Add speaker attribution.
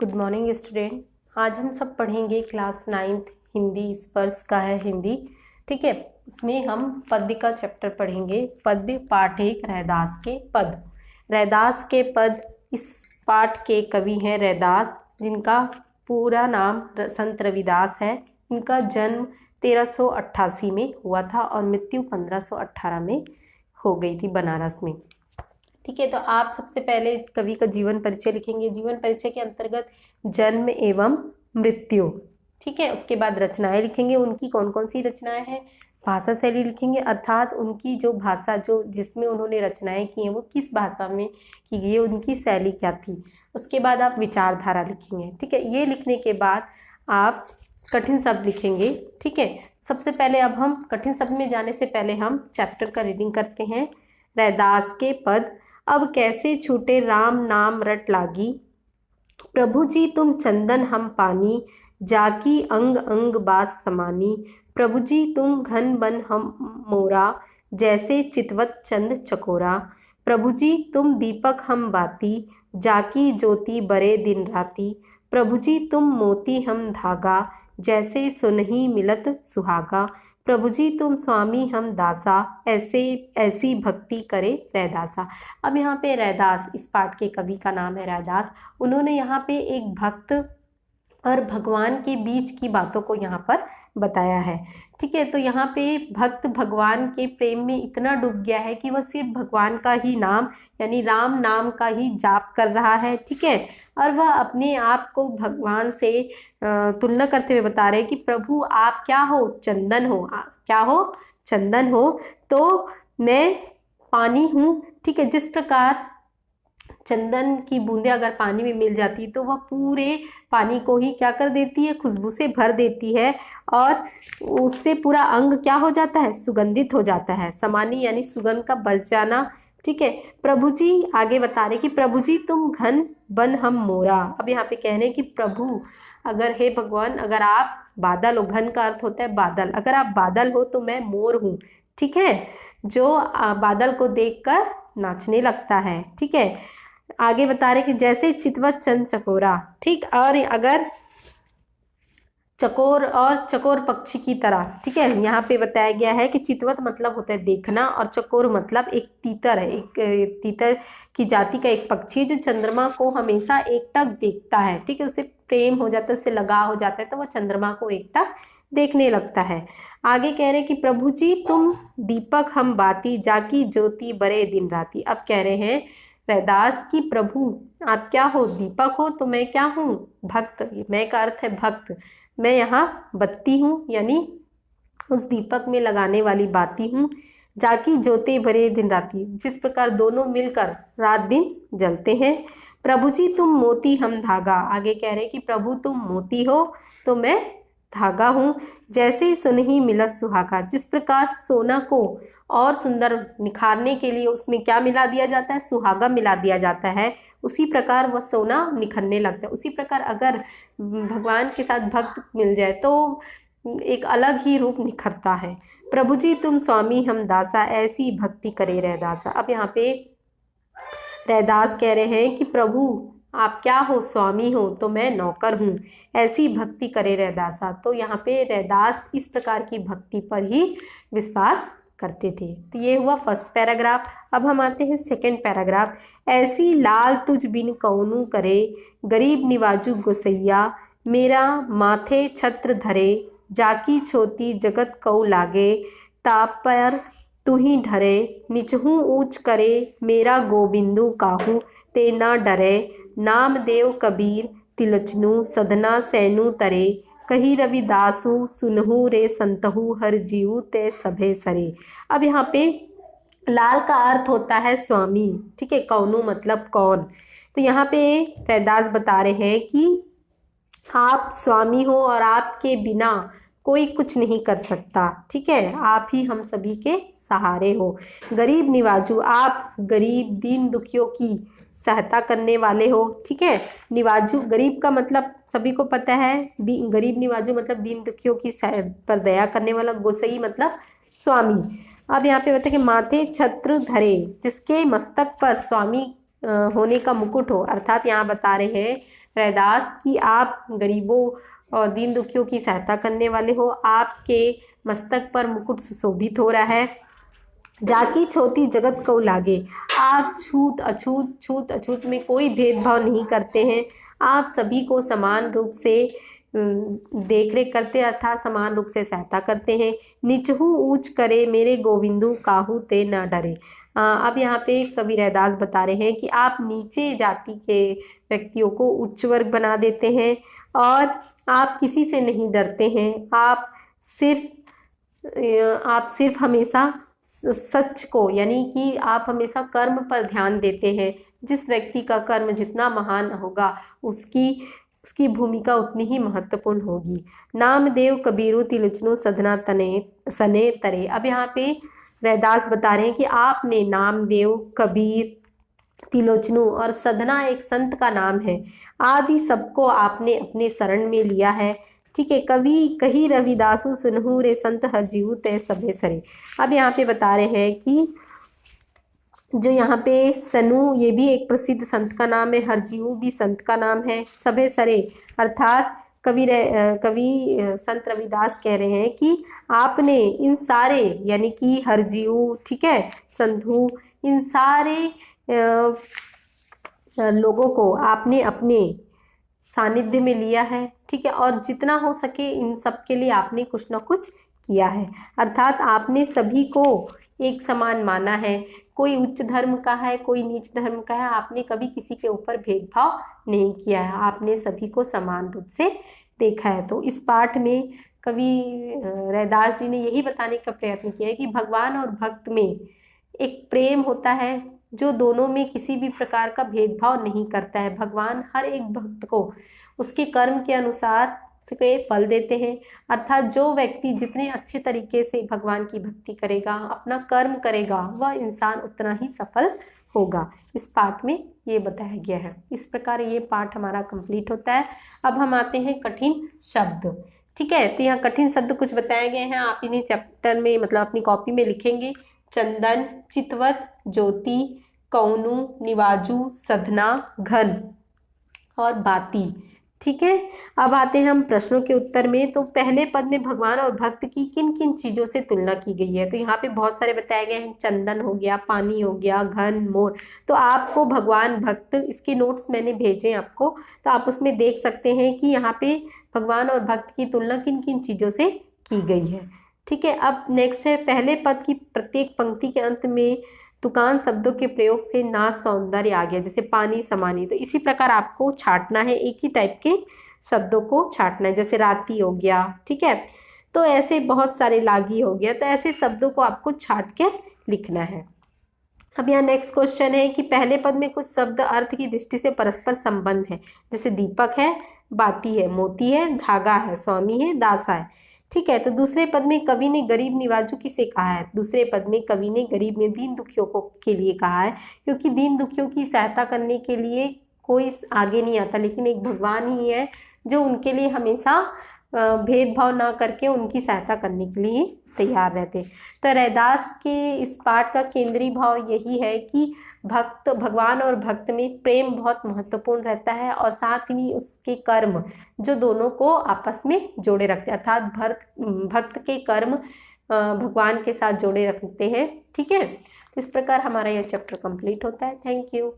Speaker 1: Good morning student. आज हम सब पढ़ेंगे क्लास 9th हिंदी, स्पर्श का है हिंदी। ठीक है, उसमें हम पद्य का चैप्टर पढ़ेंगे। पद्य पाठ 1 रैदास के पद। रैदास के पद इस पाठ के कवि हैं रैदास, जिनका पूरा नाम संत रविदास है। इनका जन्म 1388 में हुआ था और मृत्यु 1518 में हो गई थी बनारस में। ठीक है, तो आप सबसे पहले कवि का जीवन परिचय लिखेंगे। जीवन परिचय के अंतर्गत जन्म एवं मृत्यु, ठीक है। उसके बाद रचनाएं लिखेंगे, उनकी कौन कौन सी रचनाएं हैं। भाषा शैली लिखेंगे, अर्थात उनकी जो भाषा जिसमें उन्होंने रचनाएं की हैं वो किस भाषा में की गई है, उनकी शैली क्या थी। उसके बाद आप विचारधारा लिखेंगे। ठीक है, ये लिखने के बाद आप कठिन शब्द लिखेंगे। ठीक है, सबसे पहले अब हम कठिन शब्द में जाने से पहले हम चैप्टर का रीडिंग करते हैं। रैदास के पद। अब कैसे छूटे राम नाम रट लागी, प्रभु जी तुम चंदन हम पानी, जाकी अंग अंग बास समानी, प्रभु जी तुम घन बन हम मोरा, जैसे चितवत चंद चकोरा, प्रभु जी तुम दीपक हम बाती, जाकी ज्योति बरे दिन राती, प्रभु जी तुम मोती हम धागा, जैसे सुनही मिलत सुहागा, प्रभु जी तुम स्वामी हम दासा, ऐसी भक्ति करे रैदासा। अब यहाँ पे रैदास, इस पाठ के कवि का नाम है रैदास। उन्होंने यहाँ पे एक भक्त और भगवान के बीच की बातों को यहाँ पर बताया है। ठीक है, तो यहाँ पे भक्त भगवान के प्रेम में इतना डूब गया है कि वह सिर्फ भगवान का ही नाम यानी राम नाम का ही जाप कर रहा है। ठीक है, और वह अपने आप को भगवान से तुलना करते हुए बता रहे हैं कि प्रभु आप क्या हो, चंदन हो। क्या हो, चंदन हो, तो मैं पानी हूँ। ठीक है, जिस प्रकार चंदन की बूंदें अगर पानी में मिल जाती तो वह पूरे पानी को ही क्या कर देती है, खुशबू से भर देती है और उससे पूरा अंग क्या हो जाता है, सुगंधित हो जाता है। समानी यानी सुगंध का बस जाना। ठीक है, प्रभु जी आगे बता रहे कि प्रभु जी तुम घन बन हम मोरा। अब यहाँ पे कहने कि प्रभु, अगर हे भगवान, अगर आप बादल हो, घन का अर्थ होता है बादल, अगर आप बादल हो तो मैं मोर हूँ। ठीक है, जो बादल को देखकर नाचने लगता है। ठीक है, आगे बता रहे कि जैसे चितवत चंद चकोरा। ठीक, और अगर चकोर पक्षी की तरह। ठीक है, यहाँ पे बताया गया है कि चितवत मतलब होता है देखना और चकोर मतलब एक तीतर है, एक तीतर की जाति का एक पक्षी जो चंद्रमा को हमेशा एकटक देखता है। ठीक है, उसे प्रेम हो जाता है, उससे लगाव हो जाता है, तो वह चंद्रमा को एकटक देखने लगता है। आगे कह रहे कि प्रभु जी तुम दीपक हम बाती, जाकी ज्योति बरे दिन राती। अब कह रहे हैं रैदास की प्रभु आप क्या हो, दीपक हो, तो मैं क्या हूँ, भक्त। मैं का अर्थ है भक्त। मैं यहाँ बत्ती हूँ यानी उस दीपक में लगाने वाली बाती हूँ। जाकी ज्योति भरे दिन राती, जिस प्रकार दोनों मिलकर रात दिन जलते हैं। प्रभु जी तुम मोती हम धागा। आगे कह रहे कि प्रभु तुम मोती हो तो मैं धागा हूँ। जैसे सुनही मिलत सुहागा, जिस प्रकार सोना को और सुंदर निखारने के लिए उसमें क्या मिला दिया जाता है, सुहागा मिला दिया जाता है, उसी प्रकार वह सोना निखरने लगता है। उसी प्रकार अगर भगवान के साथ भक्त मिल जाए तो एक अलग ही रूप निखरता है। प्रभु जी तुम स्वामी हम दासा, ऐसी भक्ति करे रैदासा। अब यहाँ पे रैदास कह रहे हैं कि प्रभु आप क्या हो, स्वामी हो, तो मैं नौकर हूँ, ऐसी भक्ति करे रैदासा। तो यहाँ पे रैदास इस प्रकार की भक्ति पर ही विश्वास करते थे। तो ये हुआ फर्स्ट पैराग्राफ। अब हम आते हैं सेकंड पैराग्राफ। ऐसी लाल तुझ बिन कौनू करे, गरीब निवाजू गोसैया, मेरा माथे छत्र धरे, जाकी छोती जगत कौ लागे, ताप पर तू ही ढरे, निचहू ऊंच करे, मेरा गोबिंदु काहू ते ना डरे, नाम देव कबीर तिलचनु, सधना सैनु तरे, कही रविदासु सुनहु रे संतहु, हर जीव ते सभे सरे। अब यहाँ पे लाल का अर्थ होता है स्वामी। ठीक है, कौनु मतलब कौन। तो यहाँ पे रैदास बता रहे हैं कि आप स्वामी हो और आपके बिना कोई कुछ नहीं कर सकता। ठीक है, आप ही हम सभी के सहारे हो। गरीब निवाजू, आप गरीब दीन दुखियों की सहायता करने वाले हो। ठीक है, निवाजू गरीब का मतलब सभी को पता है, गरीब निवाजू मतलब दीन दुखियों की पर दया करने वाला। गोसई मतलब स्वामी। अब यहाँ पे बताए कि माथे छत्र धरे, जिसके मस्तक पर स्वामी होने का मुकुट हो। अर्थात यहाँ बता रहे हैं रैदास कि आप गरीबों और दीन दुखियों की सहायता करने वाले हो। आपके मस्तक पर मुकुट सुशोभित हो रहा है। जाकी छोटी जगत को लागे, आप छूत अछूत में कोई भेदभाव नहीं करते हैं। आप सभी को समान रूप से देख रेख करते हैं, अर्थात समान रूप से सहायता करते हैं। निचहु ऊंच करे मेरे गोविंदु, काहू ते न डरे। अब यहाँ पे कवि रैदास बता रहे हैं कि आप नीचे जाति के व्यक्तियों को उच्च वर्ग बना देते हैं और आप किसी से नहीं डरते हैं। आप सिर्फ हमेशा सच को, यानी कि आप हमेशा कर्म पर ध्यान देते हैं। जिस व्यक्ति का कर्म जितना महान होगा उसकी भूमिका उतनी ही महत्वपूर्ण होगी। नामदेव कबीरु तिलोचनु सधना सने तरे। अब यहाँ पे रैदास बता रहे हैं कि आपने नामदेव, कबीर, तिलोचनु और सधना एक संत का नाम है, आदि सबको आपने अपने शरण में लिया है। ठीक है। कवि कही रविदासु सुनहु रे संत हर जीव तय सभे सरे। अब यहाँ पे बता रहे हैं कि जो यहाँ पे सनु, ये भी एक प्रसिद्ध संत का नाम है, हरजीऊ भी संत का नाम है, सभे सरे अर्थात कवि संत रविदास कह रहे हैं कि आपने इन सारे, यानी कि हरजीऊ, ठीक है, संधु, इन सारे लोगों को आपने अपने सानिध्य में लिया है। ठीक है। और जितना हो सके इन सब के लिए आपने कुछ ना कुछ किया है, अर्थात आपने सभी को एक समान माना है। कोई उच्च धर्म का है, कोई नीच धर्म का है, आपने कभी किसी के ऊपर भेदभाव नहीं किया है, आपने सभी को समान रूप से देखा है। तो इस पाठ में कवि रैदास जी ने यही बताने का प्रयत्न किया है कि भगवान और भक्त में एक प्रेम होता है जो दोनों में किसी भी प्रकार का भेदभाव नहीं करता है। भगवान हर एक भक्त को उसके कर्म के अनुसार उसके फल देते हैं, अर्थात जो व्यक्ति जितने अच्छे तरीके से भगवान की भक्ति करेगा, अपना कर्म करेगा, वह इंसान उतना ही सफल होगा। इस पाठ में ये बताया गया है। इस प्रकार ये पाठ हमारा कंप्लीट होता है। अब हम आते हैं कठिन शब्द। ठीक है। तो यहाँ कठिन शब्द कुछ बताए गए हैं, आप इन्हें चैप्टर में मतलब अपनी कॉपी में लिखेंगे। चंदन, चितवत, ज्योति, कौनु, निवाजू, सधना, घन और बाती। ठीक है। अब आते हैं हम प्रश्नों के उत्तर में। तो पहले पद में भगवान और भक्त की किन किन चीज़ों से तुलना की गई है? तो यहाँ पे बहुत सारे बताए गए हैं, चंदन हो गया, पानी हो गया, घन, मोर। तो आपको भगवान, भक्त, इसके नोट्स मैंने भेजे आपको, तो आप उसमें देख सकते हैं कि यहाँ पे भगवान और भक्त की तुलना किन किन चीज़ों से की गई है। ठीक है। अब नेक्स्ट है, पहले पद की प्रत्येक पंक्ति के अंत में तुकान शब्दों के प्रयोग से नाच सौंदर्य आ गया, जैसे पानी, समानी। तो इसी प्रकार आपको छाटना है, एक ही टाइप के शब्दों को छाटना है, जैसे राती हो गया। ठीक है। तो ऐसे बहुत सारे, लागी हो गया, तो ऐसे शब्दों को आपको छाट के लिखना है। अब यहाँ नेक्स्ट क्वेश्चन है कि पहले पद में कुछ शब्द अर्थ की दृष्टि से परस्पर संबंध है, जैसे दीपक है, बाती है, मोती है, धागा है, स्वामी है, दासा है। ठीक है। तो दूसरे पद में कवि ने गरीब निवाजू किसे कहा है? दूसरे पद में कवि ने गरीब ने दीन दुखियों को के लिए कहा है, क्योंकि दीन दुखियों की सहायता करने के लिए कोई आगे नहीं आता, लेकिन एक भगवान ही है जो उनके लिए हमेशा भेदभाव ना करके उनकी सहायता करने के लिए तैयार रहते। तो रैदास के इस पाठ का केंद्रीय भाव यही है कि भगवान और भक्त में प्रेम बहुत महत्वपूर्ण रहता है, और साथ ही उसके कर्म जो दोनों को आपस में जोड़े रखते हैं, अर्थात भक्त के कर्म भगवान के साथ जोड़े रखते हैं। ठीक है। इस प्रकार हमारा यह चैप्टर कंप्लीट होता है। Thank you.